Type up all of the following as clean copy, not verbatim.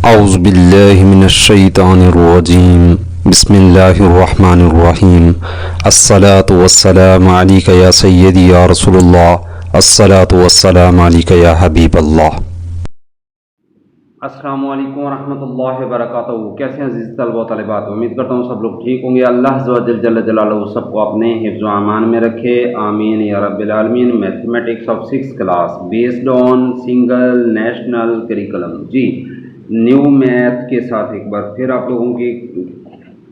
औज़ुबिल्लाहि मिनश्शैतानिर्रजीम बिस्मिल्लाहिर्रहमानिर्रहीम अस्सलातु वस्सलामु अलैका या सय्यदी या रसूलुल्लाह अस्सलातु वस्सलामु अलैका या हबीबल्लाह। अस्सलामु अलैकुम रहमतुल्लाहि व बरकातहू। कैसे हैं अज़ीज़ तलबा व तलिबात, उम्मीद करता हूँ सब लोग ठीक होंगे। अल्लाह अज़्ज़ व जल जलालहू सबको अपने हिफ्ज़ व अमान में रखे, आमीन या रब्बिल आलमीन। Mathematics of 6th class based on single national curriculum. जी, न्यू मैथ के साथ एक बार फिर आप लोगों की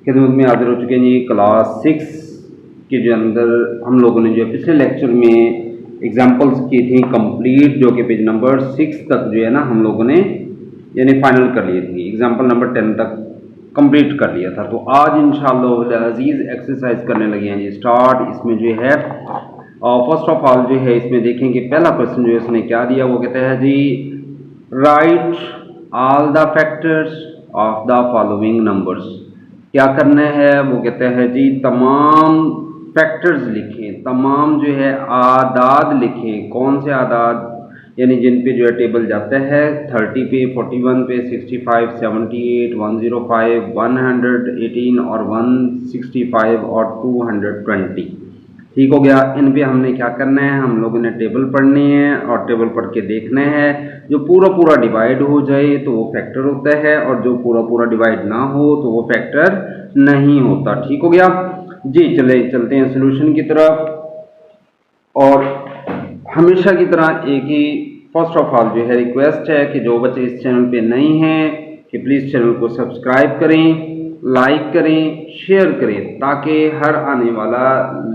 खिदमत में हाजिर हो चुके हैं। जी, क्लास 6 के जो अंदर हम लोगों ने जो पिछले लेक्चर में एग्जाम्पल्स की थी कंप्लीट, जो कि पेज नंबर 6 तक जो है ना हम लोगों ने यानी फाइनल कर लिए थी। एग्जाम्पल नंबर 10 तक कंप्लीट कर लिया था। तो आज इंशाअल्लाह अजीज़ एक्सरसाइज करने लगे हैं जी स्टार्ट। इसमें जो है फर्स्ट ऑफ ऑल जो है इसमें देखें कि पहला क्वेश्चन जो है उसने क्या दिया, वो कहता है जी write all the factors of the following numbers. क्या करना है, वो कहता है जी तमाम फैक्टर्स लिखें, तमाम जो है आदाद लिखें। कौन से आदाद, यानी जिन पे जो है टेबल जाता है 30 पे, 41 पे, 65, 78, 105, 118 और 165 और 220। ठीक हो गया। इन पे हमने क्या करना है, हम लोगों ने टेबल पढ़नी है और टेबल पढ़ के देखना है। जो पूरा पूरा डिवाइड हो जाए तो वो फैक्टर होता है, और जो पूरा पूरा डिवाइड ना हो तो वो फैक्टर नहीं होता। ठीक हो गया जी। चलते हैं सोल्यूशन की तरफ। और हमेशा की तरह एक ही फर्स्ट ऑफ ऑल जो है रिक्वेस्ट है कि जो बच्चे इस चैनल पे नहीं हैं कि प्लीज़ चैनल को सब्सक्राइब करें, लाइक करें, शेयर करें, ताकि हर आने वाला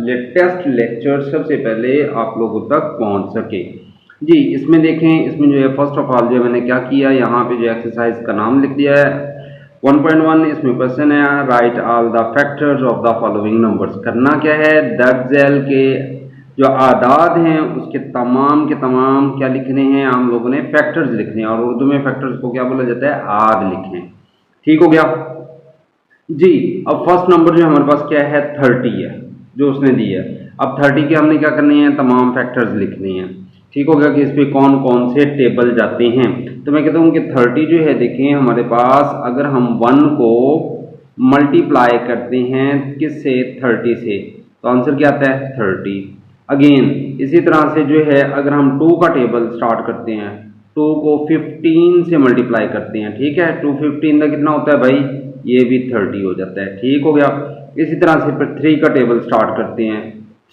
लेटेस्ट लेक्चर सबसे पहले आप लोगों तक पहुंच सके। जी, इसमें देखें, इसमें जो है फर्स्ट ऑफ ऑल जो मैंने क्या किया, यहाँ पे जो एक्सरसाइज का नाम लिख दिया है 1.1। इसमें क्वेश्चन है right all the factors of the following numbers. करना क्या है, दर्जैल के जो आदाद हैं उसके तमाम के तमाम क्या लिखने हैं, हम लोगों ने फैक्टर्स लिखने हैं, और उर्दू में फैक्टर्स को क्या बोला जाता है, आद लिखने। ठीक हो गया जी। अब फर्स्ट नंबर जो हमारे पास क्या है 30 है जो उसने दी है। अब 30 के हमने क्या करनी है, तमाम फैक्टर्स लिखने हैं। ठीक हो गया कि इस पे कौन कौन से टेबल जाते हैं। तो मैं कहता हूँ कि 30 जो है देखें हमारे पास, अगर हम 1 को मल्टीप्लाई करते हैं किससे, 30 से, तो आंसर क्या आता है 30। अगेन इसी तरह से जो है अगर हम 2 का टेबल स्टार्ट करते हैं, 2 को 15 से मल्टीप्लाई करते हैं, ठीक है, 2 15 का कितना होता है भाई, ये भी 30 हो जाता है। ठीक हो गया। इसी तरह से फिर 3 का टेबल स्टार्ट करते हैं,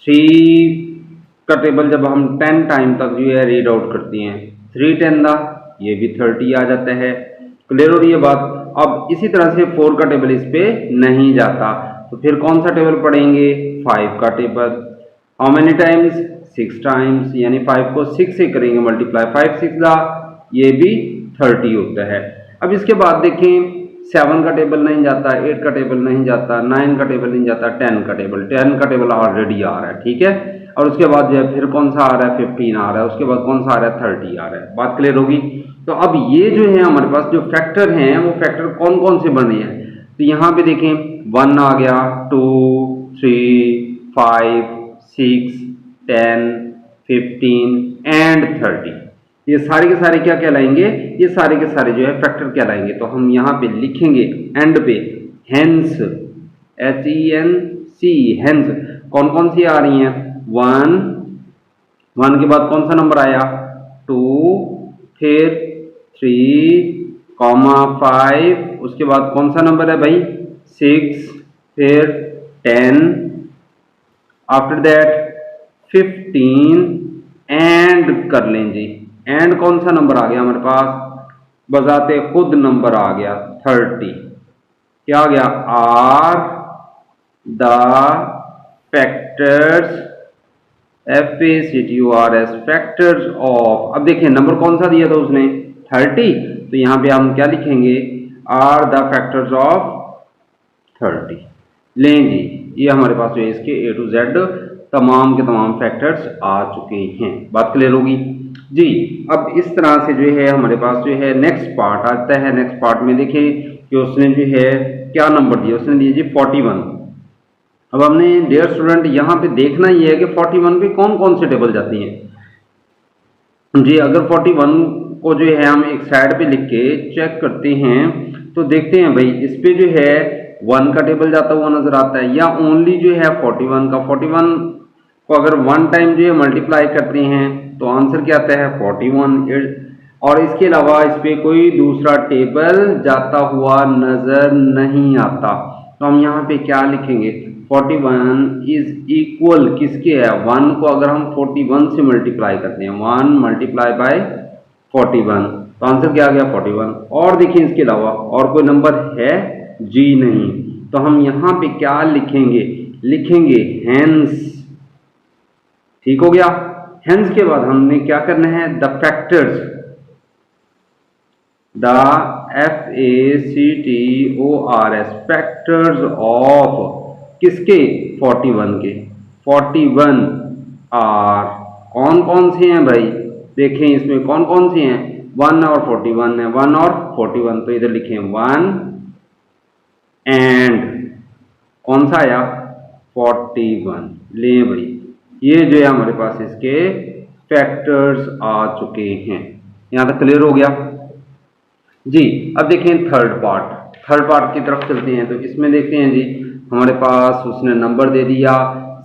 3 का टेबल जब हम 10 टाइम तक जो है रीड आउट करते हैं, 3 10 दा, ये भी 30 आ जाता है। क्लियर हो रही है बात। अब इसी तरह से 4 का टेबल इस पे नहीं जाता, तो फिर कौन सा टेबल पढ़ेंगे, 5 का table. How many times, 6 times, यानी 5 को 6 से करेंगे मल्टीप्लाई, 5 6 दा, ये भी 30 होता है। अब इसके बाद देखें 7 का टेबल नहीं जाता, 8 का टेबल नहीं जाता, 9 का टेबल नहीं जाता, 10 का टेबल ऑलरेडी आ रहा है। ठीक है। और उसके बाद जो है फिर कौन सा आ रहा है, 15 आ रहा है, उसके बाद कौन सा आ रहा है, 30 आ रहा है। बात क्लियर होगी। तो अब ये जो है हमारे पास जो फैक्टर हैं वो फैक्टर कौन कौन से बने हैं, तो यहाँ पे देखें 1 आ गया, 2 3 5 6 10 15 एंड 30। ये सारे के सारे क्या कहलाएंगे, ये सारे के सारे जो है फैक्टर कहलाएंगे। तो हम यहाँ पे लिखेंगे एंड पे हेंस, HENC, हेंस। कौन कौन सी आ रही हैं, 1 के बाद कौन सा नंबर आया, 2, फिर 3, 5, उसके बाद कौन सा नंबर है भाई 6, फिर 10, आफ्टर दैट 15 एंड कर लें जी। एंड कौन सा नंबर आ गया हमारे पास, बजाते खुद नंबर आ गया 30। क्या आ गया, are the factors, FACTORS factors of. अब देखें नंबर कौन सा दिया था उसने 30, तो यहां पे हम क्या लिखेंगे, आर द फैक्टर्स ऑफ 30। लें जी, ये हमारे पास जो है इसके A to Z तमाम के तमाम फैक्टर्स आ चुके हैं। बात क्लियर होगी जी। अब इस तरह से जो है हमारे पास जो है नेक्स्ट पार्ट आता है। नेक्स्ट पार्ट में देखें कि उसने जो है क्या नंबर दिया, उसने दिया जी 41। अब हमने डियर स्टूडेंट यहाँ पे देखना ही है कि 41 पे कौन कौन से टेबल जाती हैं जी। अगर 41 को जो है हम एक साइड पे लिख के चेक करते हैं तो देखते हैं भाई इस पे जो है 1 का टेबल जाता हुआ नजर आता है या ओनली जो है 41 का। 41 को अगर 1 टाइम जो है मल्टीप्लाई करते हैं तो आंसर क्या आता है 41। और इसके अलावा इस पे कोई दूसरा टेबल जाता हुआ नजर नहीं आता, तो हम यहाँ पे क्या लिखेंगे 41 इज इक्वल किसके है 1 को अगर हम 41 से मल्टीप्लाई करते हैं 1 मल्टीप्लाई बाय 41 तो आंसर क्या आ गया 41। और देखिए इसके अलावा और कोई नंबर है जी नहीं, तो हम यहाँ पे क्या लिखेंगे हेंस। ठीक हो गया। हेंस के बाद हमने क्या करना है the factors, the FACTORS factors of किसके 41 के। 41 आर कौन कौन से हैं भाई, देखें इसमें कौन कौन से हैं 1 और 41 है, 1 और 41 तो इधर लिखें 1 एंड कौन सा आया 41। ले भाई ये जो है हमारे पास इसके फैक्टर्स आ चुके हैं। यहां तक क्लियर हो गया जी। अब देखें थर्ड पार्ट की तरफ चलते हैं। तो इसमें देखते हैं जी हमारे पास उसने नंबर दे दिया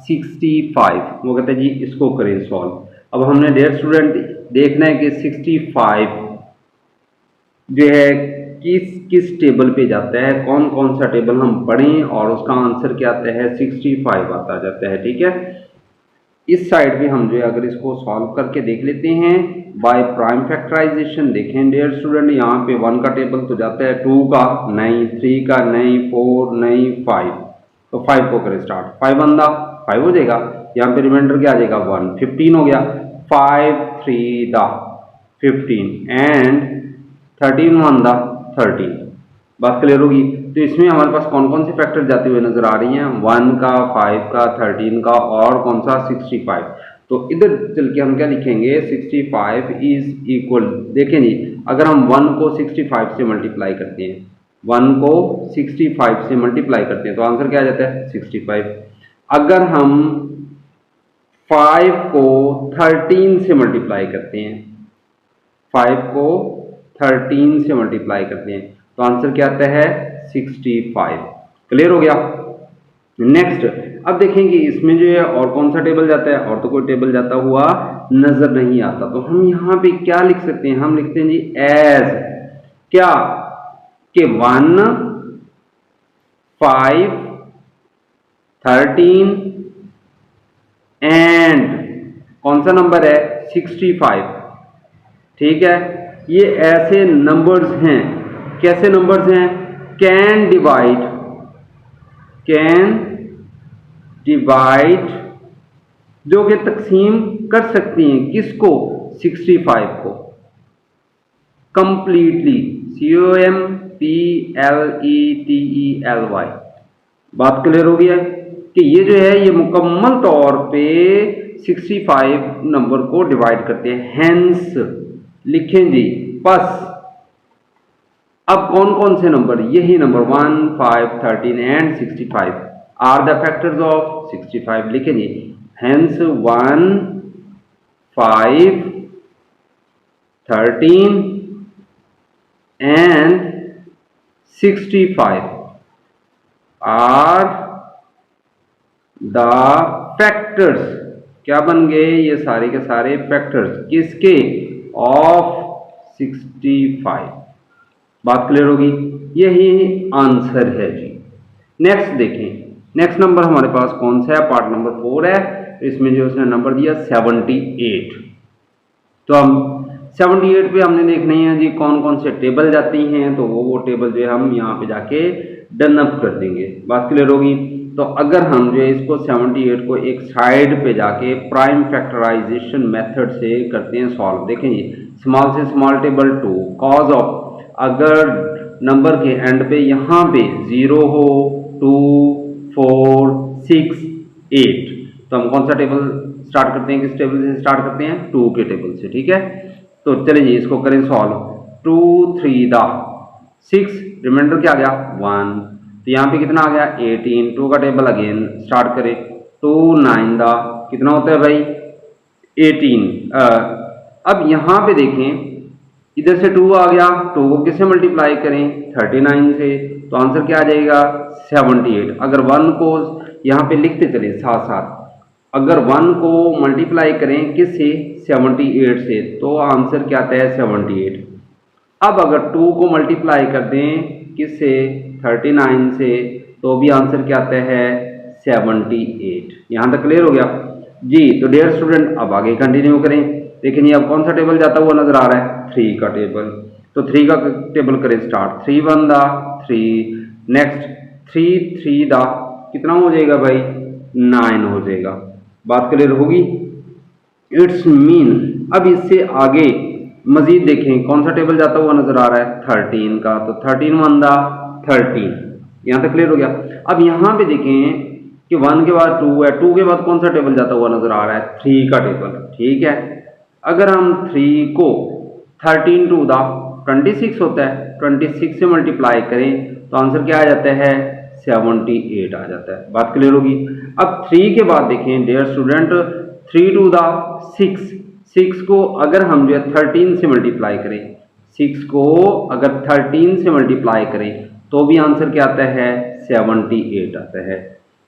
65, वो कहते हैं जी इसको करें सॉल्व। अब हमने डियर स्टूडेंट देखना है कि 65 जो है किस टेबल पे जाता है, कौन कौन सा टेबल हम पढ़ें और उसका आंसर क्या आता है 65 आता जाता है। ठीक है, इस साइड पे हम जो है अगर इसको सॉल्व करके देख लेते हैं बाय प्राइम फैक्टराइजेशन। देखें डियर स्टूडेंट यहाँ पे 1 का टेबल तो जाता है 2 का नहीं, 3 का नहीं, 4 नहीं, 5, तो 5 को करें स्टार्ट। 5 बंदा 5 हो जाएगा, यहाँ पे रिमाइंडर क्या आ जाएगा 1, 15 हो गया। 5 3 दा 15 एंड 13 1 दा 13। बात क्लियर होगी। तो इसमें हमारे पास कौन कौन से फैक्टर जाते हुए नजर आ रही हैं 1 का, 5 का, 13 का और कौन सा 65। तो इधर चल के हम क्या लिखेंगे 65 इज इक्वल, देखें जी अगर हम 1 को 65 से मल्टीप्लाई करते हैं 1 को 65 से मल्टीप्लाई करते हैं तो आंसर क्या आ जाता है 65। अगर हम 5 को 13 से मल्टीप्लाई करते हैं 5 को 13 से मल्टीप्लाई करते हैं तो आंसर क्या आता है 65। क्लियर हो गया। नेक्स्ट अब देखेंगे इसमें जो है और कौन सा टेबल जाता है, और तो कोई टेबल जाता हुआ नजर नहीं आता। तो हम यहाँ पे क्या लिख सकते हैं, हम लिखते हैं जी एज क्या के 1 5 13 एंड कौन सा नंबर है 65। ठीक है, ये ऐसे नंबर्स हैं, कैसे नंबर्स हैं कैन डिवाइड जो कि तकसीम कर सकती हैं किसको 65 को कंप्लीटली, COMPLETELY। बात क्लियर हो गई है कि ये जो है ये मुकम्मल तौर पे 65 नंबर को डिवाइड करते हैं। हेंस लिखें जी बस। अब कौन कौन से नंबर, यही number 1 5 13 and 65 are the factors of 65। लिखें जी hence 1 5 13 and 65 are the factors, क्या बन गए ये सारे के सारे फैक्टर्स किसके ऑफ 65। बात क्लियर होगी, यही आंसर है जी। नेक्स्ट देखें, नेक्स्ट नंबर हमारे पास कौन सा है, पार्ट नंबर 4 है। इसमें जो उसने नंबर दिया 78। तो हम 78 पे हमने देखनी है जी कौन कौन से टेबल जाती हैं, तो वो टेबल जो है हम यहाँ पे जाके डन अप कर देंगे। बात क्लियर होगी। तो अगर हम जो है इसको 78 को एक साइड पे जाके प्राइम फैक्टराइजेशन मेथड से करते हैं सॉल्व। देखें जी स्मॉल से स्मॉल टेबल 2 कॉज ऑफ, अगर नंबर के एंड पे यहाँ पे 0 हो 2 4 6 8 तो हम कौन सा टेबल स्टार्ट करते हैं, किस टेबल से स्टार्ट करते हैं 2 के टेबल से। ठीक है, तो चलिए जी इसको करें सॉल्व। 2 3 दा 6 रिमाइंडर क्या आ गया 1, तो यहाँ पे कितना आ गया 18। 2 का टेबल अगेन स्टार्ट करें 2 9 दा कितना होता है भाई 18। अब यहाँ पे देखें इधर से 2 आ गया, 2 को किससे मल्टीप्लाई करें 39 से, तो आंसर क्या आ जाएगा 78। अगर 1 को यहाँ पे लिखते चले साथ साथ, अगर 1 को मल्टीप्लाई करें किससे 78 से, तो आंसर क्या आता है 78। अब अगर 2 को मल्टीप्लाई कर दें किससे 39 से, तो भी आंसर क्या आता है 78। यहाँ तक क्लियर हो गया जी। तो डियर स्टूडेंट अब आगे कंटिन्यू करें। देखिए जी अब कौन सा टेबल जाता हुआ नजर आ रहा है 3 का टेबल। तो 3 का टेबल करें स्टार्ट। 3 1 दा 3, नेक्स्ट 3 3 दा कितना हो जाएगा भाई 9 हो जाएगा। बात क्लियर होगी। इट्स मीन अब इससे आगे मजीद देखें कौन सा टेबल जाता हुआ नजर आ रहा है 13 का। तो 13 1 दा 13, यहाँ तक क्लियर हो गया। अब यहाँ पे देखें कि 1 के बाद 2 है, 2 के बाद कौन सा टेबल जाता हुआ नजर आ रहा है 3 का टेबल। ठीक है, अगर हम 3 को 13 2 दा 26 होता है, 26 से मल्टीप्लाई करें तो आंसर क्या आ जाता है 78 आ जाता है। बात क्लियर होगी। अब 3 के बाद देखें डियर स्टूडेंट 3 2 दा 6, 6 को अगर हम जो है 13 से मल्टीप्लाई करें, 6 को अगर 13 से मल्टीप्लाई करें तो भी आंसर क्या आता है 78 आता है।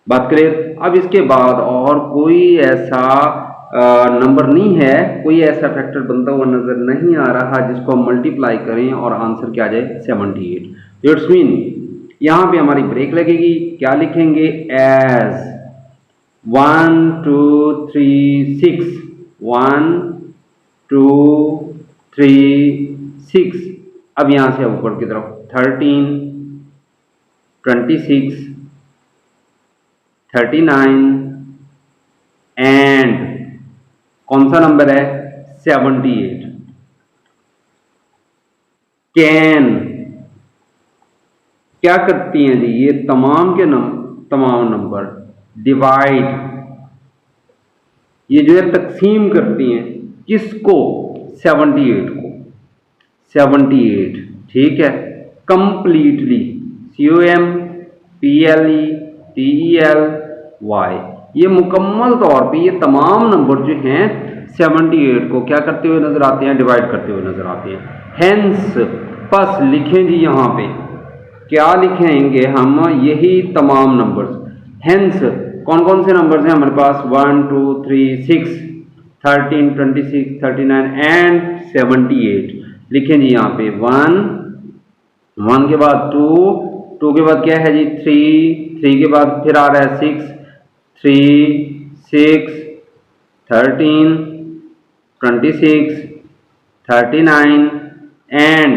बात करें अब इसके बाद और कोई ऐसा नंबर नहीं है, कोई ऐसा फैक्टर बनता हुआ नजर नहीं आ रहा जिसको हम मल्टीप्लाई करें और आंसर क्या आ जाए 78। इट्स मीन यहाँ पे हमारी ब्रेक लगेगी। क्या लिखेंगे एज 1 2 3 6, 1 2 3 6। अब यहाँ से ऊपर की तरफ 13 26 39 एंड कौन सा नंबर है 78। कैन क्या करती हैं जी ये तमाम के तमाम नंबर डिवाइड, ये जो है तकसीम करती हैं किसको 78 को, 78। ठीक है, कंप्लीटली COMPLETELY, ये मुकम्मल तौर पे ये तमाम नंबर जो हैं 78 को क्या करते हुए नजर आते हैं डिवाइड करते हुए नजर आते हैं। हेंस बस लिखें जी यहाँ पे क्या लिखेंगे हम यही तमाम नंबर्स। हेंस कौन कौन से नंबर्स हैं हमारे पास 1 2 3 6 13 26 39 एंड 78। लिखें जी यहाँ पे 1 1 के बाद 2 2 के बाद क्या है जी 3 3 के बाद फिर आ रहा है 6 3 6 13 26 39 एंड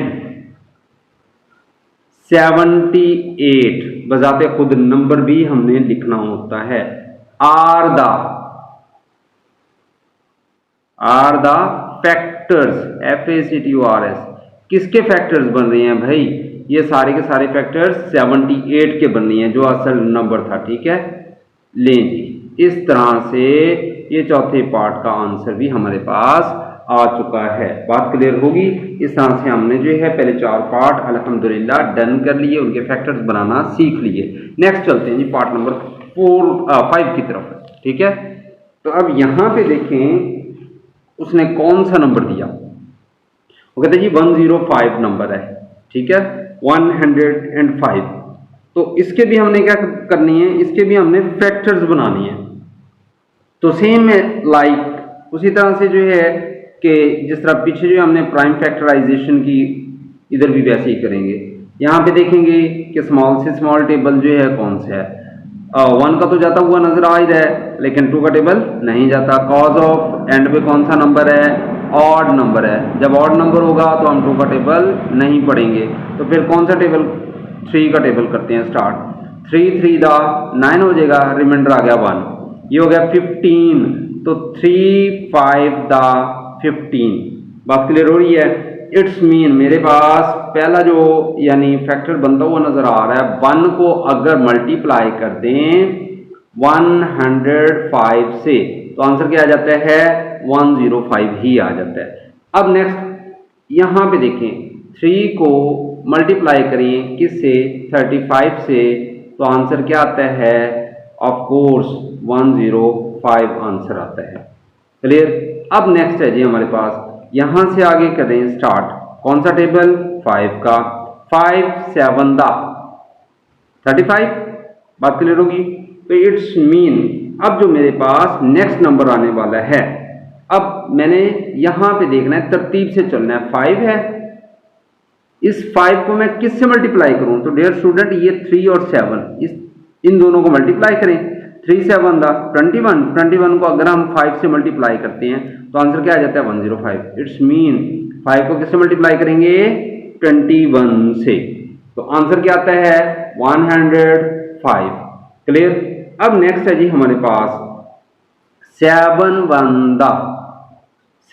78। बजाते खुद नंबर भी हमने लिखना होता है। आर द फैक्टर्स FACTORS, किसके फैक्टर्स बन रहे हैं भाई, ये सारे के सारे फैक्टर्स 78 के बन रहे हैं जो असल नंबर था। ठीक है, लें जी इस तरह से ये चौथे पार्ट का आंसर भी हमारे पास आ चुका है। बात क्लियर होगी। इस तरह से हमने जो है पहले 4 पार्ट अल्हम्दुलिल्लाह डन कर लिए, उनके फैक्टर्स बनाना सीख लिए। नेक्स्ट चलते हैं जी पार्ट नंबर 5 की तरफ। ठीक है, तो अब यहाँ पे देखें उसने कौन सा नंबर दिया। वो कहते हैं जी 105 नंबर है। ठीक है, 105। तो इसके भी हमने क्या करनी है, इसके भी हमने फैक्टर्स बनानी है। तो सेम लाइक उसी तरह से जो है कि जिस तरह पीछे जो हमने प्राइम फैक्टराइजेशन की, इधर भी वैसे ही करेंगे। यहाँ पे देखेंगे कि स्मॉल से स्मॉल टेबल जो है कौन सा है। 1 का तो जाता हुआ नजर आ ही रहा है, लेकिन 2 का टेबल नहीं जाता। कॉज ऑफ एंड पे कौन सा नंबर है ऑड नंबर है। जब ऑड नंबर होगा तो हम 2 का टेबल नहीं पढ़ेंगे। तो फिर कौन सा टेबल 3 का टेबल करते हैं स्टार्ट। 3 3 दा 9 हो जाएगा, रिमाइंडर आ गया 1, ये हो गया 15। तो 3 5 दा 15। बात क्लियर हो रही है। इट्स मीन मेरे पास पहला जो यानी फैक्टर बनता हुआ नजर आ रहा है 1 को अगर मल्टीप्लाई कर दें 105 से तो आंसर क्या आ जाता है 105 ही आ जाता है। अब नेक्स्ट यहाँ पे देखें 3 को मल्टीप्लाई करें किससे 35 से तो आंसर क्या आता है ऑफ कोर्स 105 आंसर आता है। क्लियर। अब नेक्स्ट है जी हमारे पास, यहां से आगे करें स्टार्ट। कौन सा टेबल? 5 का। 5 7 दा 35। बात क्लियर होगी? तो इट्स मीन अब जो मेरे पास नेक्स्ट नंबर आने वाला है, अब मैंने यहां पे देखना है, तरतीब से चलना है। 5 है, इस 5 को मैं किससे मल्टीप्लाई करूं? तो डियर स्टूडेंट ये 3 और 7 इन दोनों को मल्टीप्लाई करें। 3 7 दा 21 को अगर हम 5 से मल्टीप्लाई करते हैं तो आंसर क्या आ जाता है? 105। इट्स मीन 5 को किससे मल्टीप्लाई करेंगे? 21 से। तो आंसर क्या आता है? 105। क्लियर? अब नेक्स्ट है जी हमारे पास 7 1 दा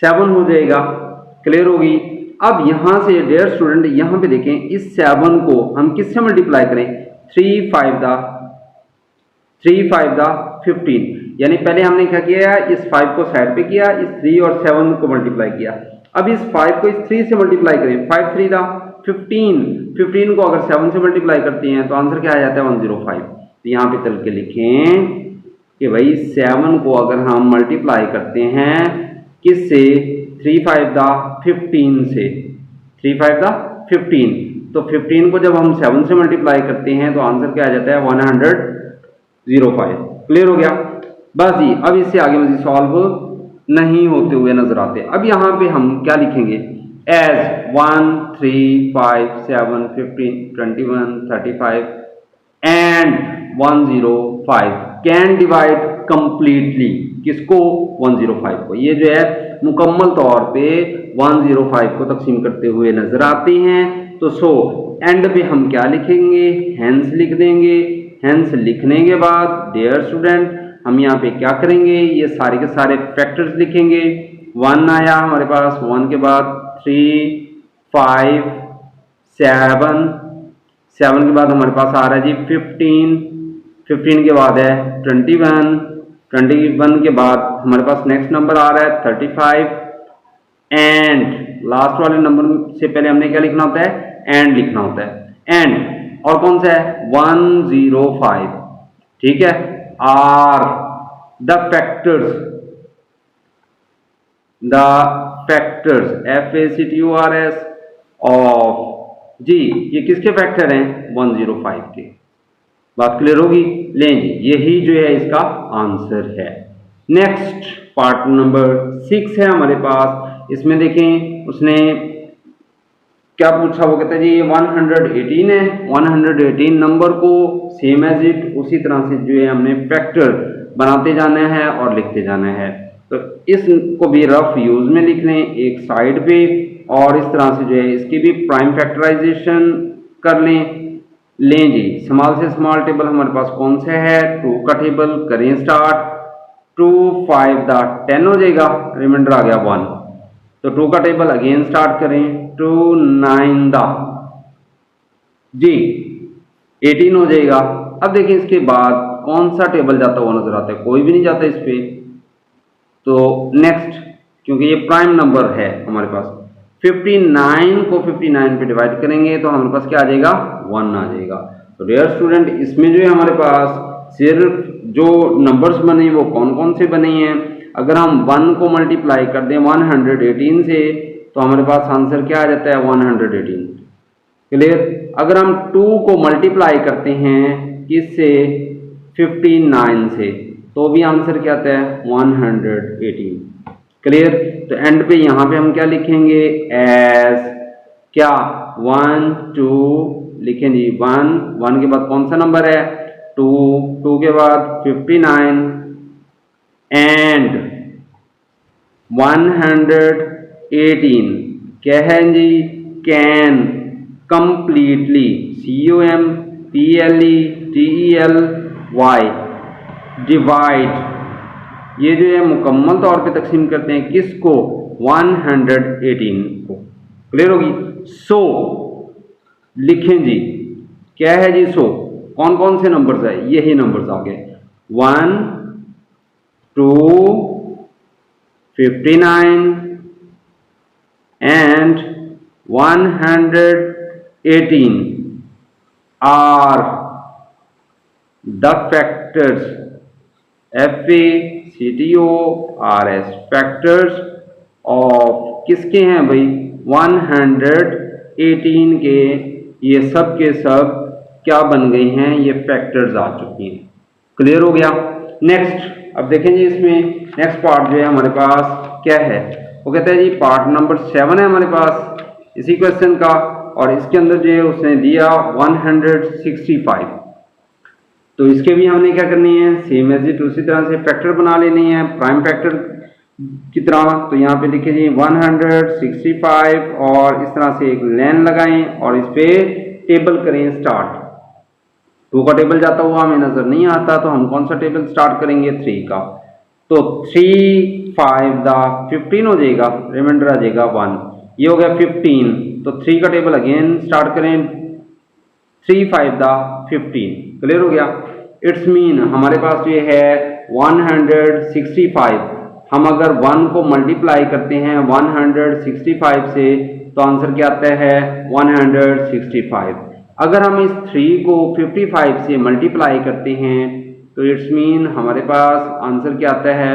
7 हो जाएगा। क्लियर होगी? अब यहां से डियर स्टूडेंट यहां पे देखें, इस 7 को हम किससे मल्टीप्लाई करें? 3 5 दा 15। यानी पहले हमने क्या किया? इस 5 को साइड पे किया, इस 3 और 7 को मल्टीप्लाई किया। अब इस 5 को इस 3 से मल्टीप्लाई करें। 5 3 दा 15 को अगर 7 से मल्टीप्लाई करते हैं तो आंसर क्या आ जाता है? 105। तो यहाँ पे चल के लिखें कि भाई 7 को अगर हम मल्टीप्लाई करते हैं किससे? 3 5 दा 15 से। 3 5 दा 15, तो 15 को जब हम 7 से मल्टीप्लाई करते हैं तो आंसर क्या आ जाता है? 105। क्लियर हो गया? बस जी, अब इससे आगे मजीद सॉल्व नहीं होते हुए नजर आते। अब यहाँ पे हम क्या लिखेंगे? As 1 3 5 7 15 21 35 and 105 can divide completely. किसको? 105 को। ये जो है मुकम्मल तौर पे 105 को तकसीम करते हुए नजर आते हैं। तो सो एंड पे हम क्या लिखेंगे? हेंस लिख देंगे। हेंस लिखने के बाद डियर स्टूडेंट हम यहाँ पे क्या करेंगे? ये सारे के सारे फैक्टर्स लिखेंगे। 1 आया हमारे पास, 1 के बाद 3 5 7 7 के बाद हमारे पास आ रहा है जी 15 के बाद है 21 के बाद हमारे पास नेक्स्ट नंबर आ रहा है 35 एंड लास्ट वाले नंबर से पहले हमने क्या लिखना होता है? एंड लिखना होता है। एंड और कौन सा है? 105। ठीक है? Are the factors FACTORS of जी, ये किसके फैक्टर हैं? 105 के। बात क्लियर होगी? लें जी, यही जो है इसका आंसर है। नेक्स्ट पार्ट नंबर 6 है हमारे पास। इसमें देखें उसने क्या पूछा, वो कहता है जी 118 है। 118 नंबर को सेम एज इट उसी तरह से जो है हमने फैक्टर बनाते जाना है और लिखते जाना है। तो इसको भी रफ यूज में लिख लें एक साइड पे, और इस तरह से जो है इसकी भी प्राइम फैक्टराइजेशन कर लें जी। स्मॉल से स्मॉल टेबल हमारे पास कौन सा है? 2 का टेबल। करें स्टार्ट। 2 5 दा 10 हो जाएगा, रिमाइंडर आ गया 1। तो 2 का टेबल अगेन स्टार्ट करें। 2 9 दा जी 18 हो जाएगा। अब देखिए इसके बाद कौन सा टेबल जाता हुआ नजर आता है? कोई भी नहीं जाता इस पे। तो नेक्स्ट, क्योंकि ये प्राइम नंबर है हमारे पास, 59 को 59 पे डिवाइड करेंगे तो हमारे पास क्या आ जाएगा? 1 आ जाएगा। तो डियर स्टूडेंट इसमें जो है हमारे पास सिर्फ जो नंबर्स बने वो कौन कौन से बने हैं? अगर हम 1 को मल्टीप्लाई कर दें 118 से तो हमारे पास आंसर क्या आ जाता है? 118। क्लियर? अगर हम 2 को मल्टीप्लाई करते हैं किससे? 59 से, तो भी आंसर क्या आता है? 118। क्लियर? तो एंड पे यहां पे हम क्या लिखेंगे? एज क्या? 1 2 लिखें जी। 1 के बाद कौन सा नंबर है? 2 के बाद 59 एंड 118 क्या है जी? कैन कंप्लीटली COMPLETELY डिवाइड, ये जो है मुकम्मल तौर पे तकसीम करते हैं किसको? 118 को। क्लियर होगी? सो लिखें जी, क्या है जी? सो कौन कौन से नंबर्स है? यही नंबर्स आ गए 1 2 59 and 118 are the factors FACTORS factors of किसके हैं भाई? 118 के ये सब के सब क्या बन गई हैं, ये फैक्टर्स आ चुकी हैं। क्लियर हो गया। नेक्स्ट अब देखें जी, इसमें नेक्स्ट पार्ट जो है हमारे पास क्या है, वो कहता है जी पार्ट नंबर 7 है हमारे पास इसी क्वेश्चन का, और इसके अंदर जो है उसने दिया 165। तो इसके भी हमने क्या करनी है, सेम एज इट उसी तरह से फैक्टर बना लेनी है प्राइम फैक्टर की तरह। तो यहाँ पे लिखे जी 165 और इस तरह से एक लाइन लगाएं और इस पे टेबल करें स्टार्ट। 2 का टेबल जाता हुआ हमें नजर नहीं आता, तो हम कौन सा टेबल स्टार्ट करेंगे, 3 का। तो 3 5 15 हो जाएगा, रिमाइंडर आ जाएगा 1, ये हो गया 15। तो 3 का टेबल अगेन स्टार्ट करें, 3 5 15। क्लियर हो गया। इट्स मीन हमारे पास ये है 165। हम अगर 1 को मल्टीप्लाई करते हैं 165 से तो आंसर क्या आता है 165। अगर हम इस 3 को 55 से मल्टीप्लाई करते हैं तो इट्स मीन हमारे पास आंसर क्या आता है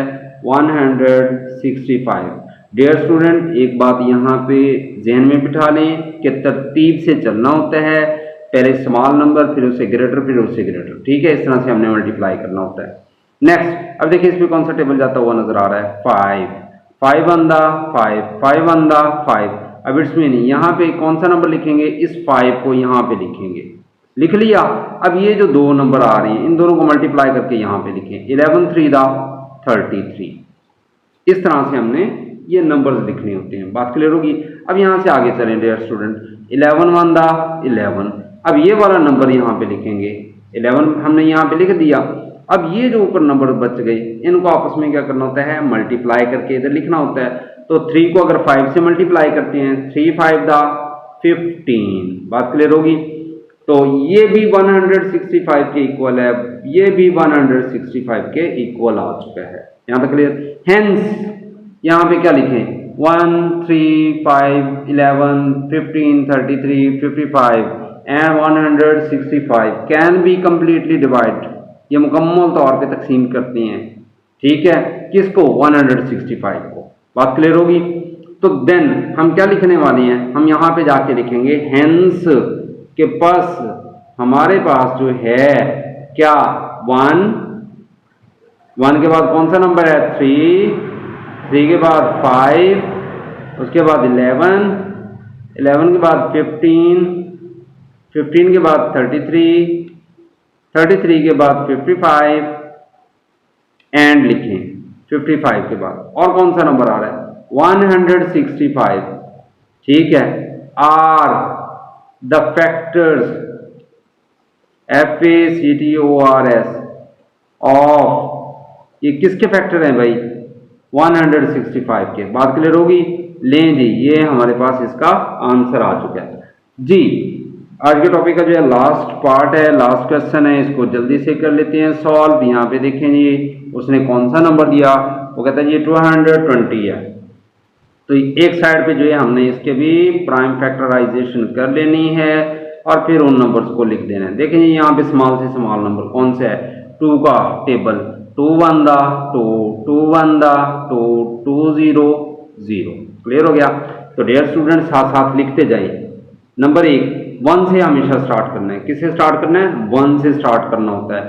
165। डियर स्टूडेंट, एक बात यहाँ पे ज़हन में बिठा लें कि तरतीब से चलना होता है, पहले स्मॉल नंबर फिर उससे ग्रेटर फिर उससे ग्रेटर, ठीक है, इस तरह से हमने मल्टीप्लाई करना होता है। नेक्स्ट अब देखिए इसमें कौन सा टेबल जाता हुआ नजर आ रहा है, 5 1 5 5 1 5। अब इट्स मीन यहाँ पे कौन सा नंबर लिखेंगे, इस 5 को यहाँ पे लिखेंगे, लिख लिया। अब ये जो 2 नंबर आ रहे हैं इन दोनों को मल्टीप्लाई करके यहाँ पे लिखें, 11 3 33। इस तरह से हमने ये नंबर्स लिखने होते हैं। बात क्लियर होगी। अब यहाँ से आगे चलें डियर स्टूडेंट, 11 1 11। अब ये वाला नंबर यहाँ पे लिखेंगे, 11 हमने यहाँ पे लिख दिया। अब ये जो ऊपर नंबर बच गए इनको आपस में क्या करना होता है, मल्टीप्लाई करके इधर लिखना होता है। तो 3 को अगर 5 से मल्टीप्लाई करते हैं, 3 5 15। बात क्लियर होगी। तो ये भी 165 के इक्वल है, ये भी 165 के इक्वल आ चुका है। यहाँ तक क्लियर। हेंस यहाँ पे क्या लिखें, 1 3 5 11 15 33 55 and 165 can be completely divide. ये मुकम्मल तौर पे तकसीम करते हैं, ठीक है, किसको, 165 को। बात क्लियर होगी। तो देन हम क्या लिखने वाले हैं, हम यहाँ पे जाके लिखेंगे हेंस के पास हमारे पास जो है क्या 1 के बाद कौन सा नंबर है 3 के बाद 5, उसके बाद 11 के बाद 15 के बाद 33 के बाद 55 एंड लिखें 55 के बाद और कौन सा नंबर आ रहा है 165, ठीक है। Are the factors FACTORS of, ये किसके फैक्टर हैं भाई, 165 के। बात क्लियर होगी। लें जी, ये हमारे पास इसका आंसर आ चुका है जी। आज के टॉपिक का जो है लास्ट पार्ट है, लास्ट क्वेश्चन है, इसको जल्दी से कर लेते हैं सॉल्व। यहाँ पे देखें जी उसने कौन सा नंबर दिया, वो कहता है ये 220 है। तो एक साइड पे जो है हमने इसके भी प्राइम फैक्टराइजेशन कर लेनी है और फिर उन नंबर्स को लिख देना है। देखें जी यहाँ पे स्मॉल से स्मॉल नंबर कौन सा है, 2 का टेबल, 2 1 2 2 1 2 2 0 0। क्लियर हो गया। तो डियर स्टूडेंट साथ साथ लिखते जाइए। नंबर 1 1 से हमेशा स्टार्ट करना है। किससे स्टार्ट करना है, 1 से स्टार्ट करना होता है,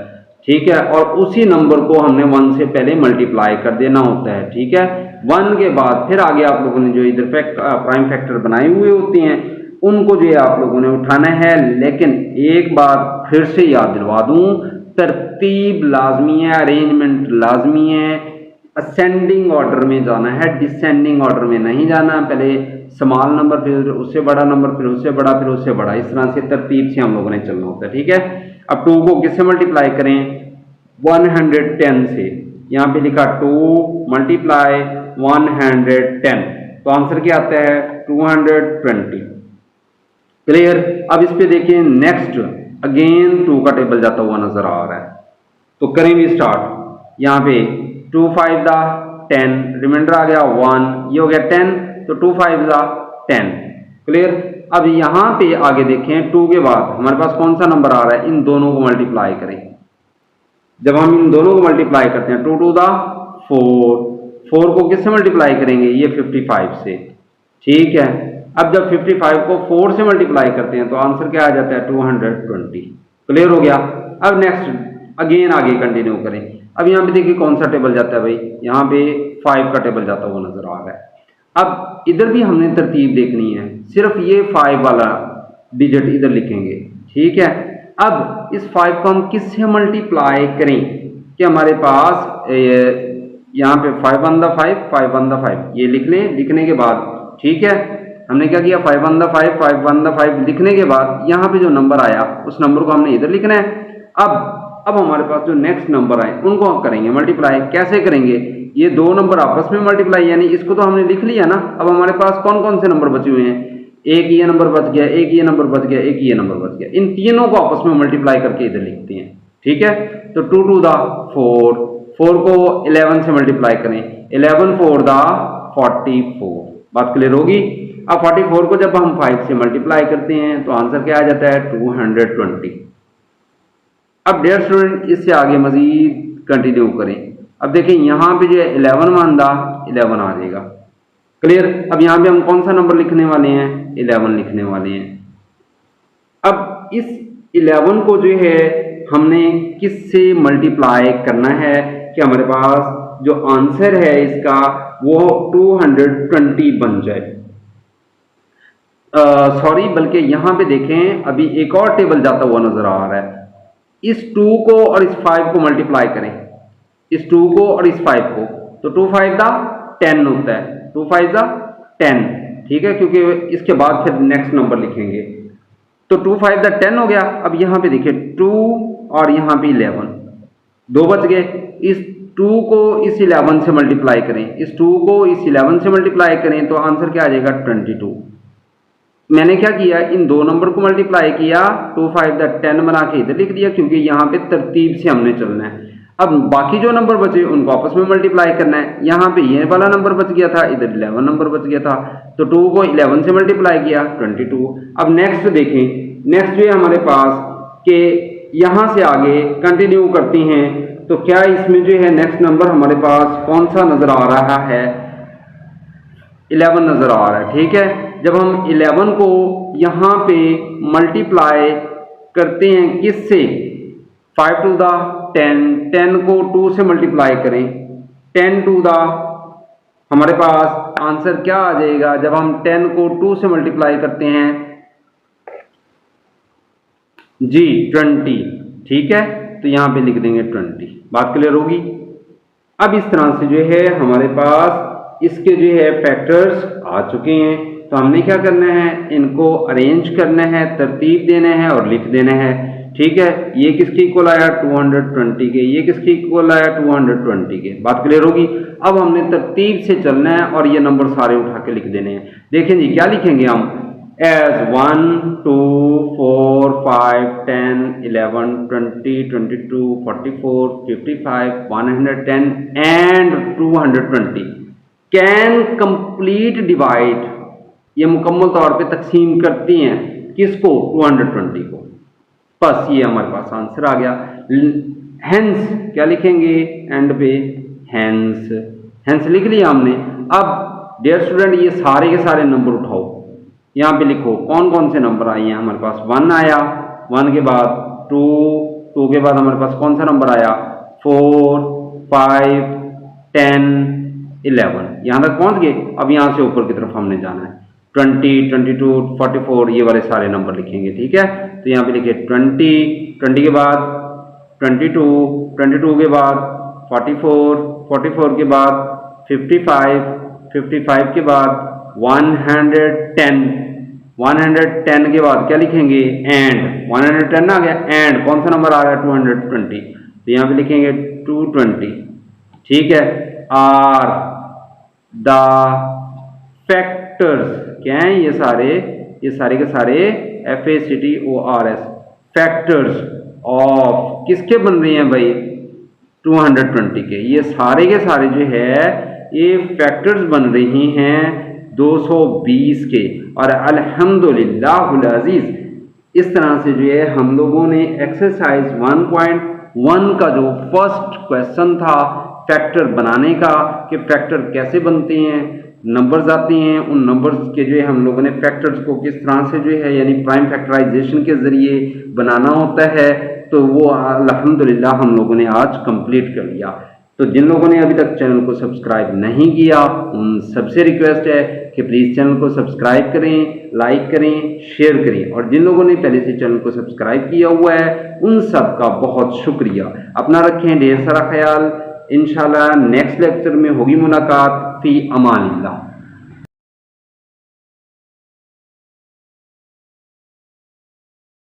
ठीक है। और उसी नंबर को हमने 1 से पहले मल्टीप्लाई कर देना होता है, ठीक है। 1 के बाद फिर आगे आप लोगों ने जो इधर प्राइम फैक्टर बनाए हुए होते हैं उनको जो है आप लोगों ने उठाना है। लेकिन एक बार फिर से याद दिलवा दूं, तरतीब लाजमी है, अरेंजमेंट लाजमी है। असेंडिंग ऑर्डर में जाना है, डिसेंडिंग ऑर्डर में नहीं जाना। पहले स्मॉल नंबर फिर उससे बड़ा नंबर फिर उससे बड़ा फिर उससे बड़ा, इस तरह से तरतीब से हम लोगों ने चलना होता है, ठीक है। अब 2 को किससे मल्टीप्लाई करें, 110 से। यहाँ पे लिखा 2 मल्टीप्लाई 110, तो आंसर क्या आता है 220। क्लियर। अब इस पे देखिए नेक्स्ट अगेन 2 का टेबल जाता हुआ नजर आ रहा है, तो करें भी स्टार्ट। यहाँ पे 2 5 10, रिमाइंडर आ गया 1, ये हो गया 10, तो 2 5 10। क्लियर। अब यहाँ पे आगे देखें 2 के बाद हमारे पास कौन सा नंबर आ रहा है, इन दोनों को मल्टीप्लाई करें। जब हम इन दोनों को मल्टीप्लाई करते हैं 2 2 4 को किससे मल्टीप्लाई करेंगे, ये 55 से, ठीक है। अब जब 55 को 4 से मल्टीप्लाई करते हैं तो आंसर क्या आ जाता है 220। क्लियर हो गया। अब नेक्स्ट अगेन आगे कंटिन्यू करें। अब यहाँ पे देखिए कौन सा टेबल जाता है भाई, यहाँ पे 5 का टेबल जाता हुआ नजर आ रहा है। अब इधर भी हमने तरतीब देखनी है, सिर्फ ये 5 वाला डिजिट इधर लिखेंगे, ठीक है। अब इस 5 को हम किससे मल्टीप्लाई करें कि हमारे पास यहाँ पे 5 1 द 5 5 1 द 5 ये लिख लें। लिखने के बाद ठीक है, हमने क्या किया 5 1 द 5 5 1 द 5 लिखने के बाद यहाँ पे जो नंबर आया उस नंबर को हमने इधर लिखना है। अब हमारे पास जो नेक्स्ट नंबर आए उनको हम करेंगे मल्टीप्लाई। कैसे करेंगे, ये दो नंबर आपस में मल्टीप्लाई, यानी इसको तो हमने लिख लिया ना। अब हमारे पास कौन कौन से नंबर बचे हुए हैं, एक ये नंबर बच गया, एक ये नंबर बच गया, एक ये नंबर बच गया। इन तीनों को आपस में मल्टीप्लाई करके इधर लिखते हैं, ठीक है। तो 2 2 द 4, 4 को 11 से मल्टीप्लाई करें, 11 4 द 44। बात क्लियर होगी। अब 44 को जब हम 5 से मल्टीप्लाई करते हैं तो आंसर क्या आ जाता है 220। अब डियर स्टूडेंट इससे आगे मजीद कंटिन्यू करें। अब देखें यहाँ पे जो है 11 वन दा 11 आ जाएगा। क्लियर। अब यहाँ पे हम कौन सा नंबर लिखने वाले हैं, 11 लिखने वाले हैं। अब इस 11 को जो है हमने किससे मल्टीप्लाई करना है कि हमारे पास जो आंसर है इसका वो 220 बन जाए। सॉरी, बल्कि यहाँ पे देखें अभी एक और टेबल जाता हुआ नजर आ रहा है। इस 2 को और इस 5 को मल्टीप्लाई करें, इस 2 को और इस 5 को, तो 2 5 दा 10 होता है, 2 5 दा 10, ठीक है, क्योंकि इसके बाद फिर नेक्स्ट नंबर लिखेंगे। तो 2 5 दा 10 हो गया। अब यहाँ पे देखिए 2 और यहाँ पे 11, 2 बच गए। इस 2 को इस 11 से मल्टीप्लाई करें, इस 2 को इस 11 से मल्टीप्लाई करें तो आंसर क्या आ जाएगा 22। मैंने क्या किया, इन दो नंबर को मल्टीप्लाई किया, 2 5 द 10 बना के इधर लिख दिया, क्योंकि यहाँ पे तरतीब से हमने चलना है। अब बाकी जो नंबर बचे उनको आपस में मल्टीप्लाई करना है। यहाँ पे ये वाला नंबर बच गया था, इधर 11 नंबर बच गया था, तो 2 को 11 से मल्टीप्लाई किया 22। अब नेक्स्ट देखें, नेक्स्ट जो है हमारे पास के यहाँ से आगे कंटिन्यू करती हैं तो क्या इसमें जो है नेक्स्ट नंबर हमारे पास कौन सा नजर आ रहा है, 11 नजर आ रहा है, ठीक है। जब हम 11 को यहाँ पे मल्टीप्लाई करते हैं किससे, 5 2 द 10, 10 को 2 से मल्टीप्लाई करें, 10 2 द, हमारे पास आंसर क्या आ जाएगा जब हम 10 को 2 से मल्टीप्लाई करते हैं जी 20, ठीक है। तो यहाँ पे लिख देंगे 20। बात क्लियर होगी। अब इस तरह से जो है हमारे पास इसके जो है फैक्टर्स आ चुके हैं, तो हमने क्या करना है, इनको अरेंज करना है, तरतीब देना है और लिख देना है, ठीक है। ये किसके इक्वल आया 220 के, ये किसके इक्वल आया 220 के। बात क्लियर होगी। अब हमने तरतीब से चलना है और ये नंबर सारे उठा के लिख देने हैं। देखें जी क्या लिखेंगे हम, as 1 2 4 5 10 11 20 22 44 55 110 and 220 can complete divide, ये मुकम्मल तौर पे तकसीम करती हैं किसको, 220 को। बस ये हमारे पास आंसर आ गया। हेंस क्या लिखेंगे एंड पे, हेंस, हेंस लिख लिया हमने। अब डियर स्टूडेंट ये सारे के सारे नंबर उठाओ, यहाँ पे लिखो कौन कौन से नंबर आए हैं हमारे पास। 1 आया, 1 के बाद 2, 2 के बाद हमारे पास कौन सा नंबर आया 4 5 10 11, यहाँ तक पहुंच गए। अब यहाँ से ऊपर की तरफ हमने जाना है, 20 22 44 ये वाले सारे नंबर लिखेंगे, ठीक है। तो यहाँ पे लिखिए 20, 20 के बाद 22, 22 के बाद 44, 44 के बाद 55, 55 के बाद 110, 110 के बाद क्या लिखेंगे एंड, 110 आ गया, एंड कौन सा नंबर आ गया 220, तो यहाँ पे लिखेंगे 220, ठीक है। आर द फैक्टर्स क्या हैं, ये सारे के सारे FACTORS फैक्टर्स ऑफ किसके बन रहे हैं भाई 220 के। ये सारे के सारे जो है ये फैक्टर्स बन रही हैं 220 के। और अल्हम्दुलिल्लाह अजीज इस तरह से जो है हम लोगों ने एक्सरसाइज 1.1 का जो फर्स्ट क्वेश्चन था फैक्टर बनाने का कि फैक्टर कैसे बनते हैं, नंबर्स आते हैं, उन नंबर्स के जो है हम लोगों ने फैक्टर्स को किस तरह से जो है यानी प्राइम फैक्टराइजेशन के ज़रिए बनाना होता है, तो वो अल्हम्दुलिल्लाह हम लोगों ने आज कंप्लीट कर लिया। तो जिन लोगों ने अभी तक चैनल को सब्सक्राइब नहीं किया उन सबसे रिक्वेस्ट है कि प्लीज़ चैनल को सब्सक्राइब करें, लाइक करें, शेयर करें, और जिन लोगों ने पहले से चैनल को सब्सक्राइब किया हुआ है उन सब का बहुत शुक्रिया। अपना रखें ढेर सारा ख्याल। इंशाल्लाह नेक्स्ट लेक्चर में होगी मुलाकात। फी अमानिल्लाह।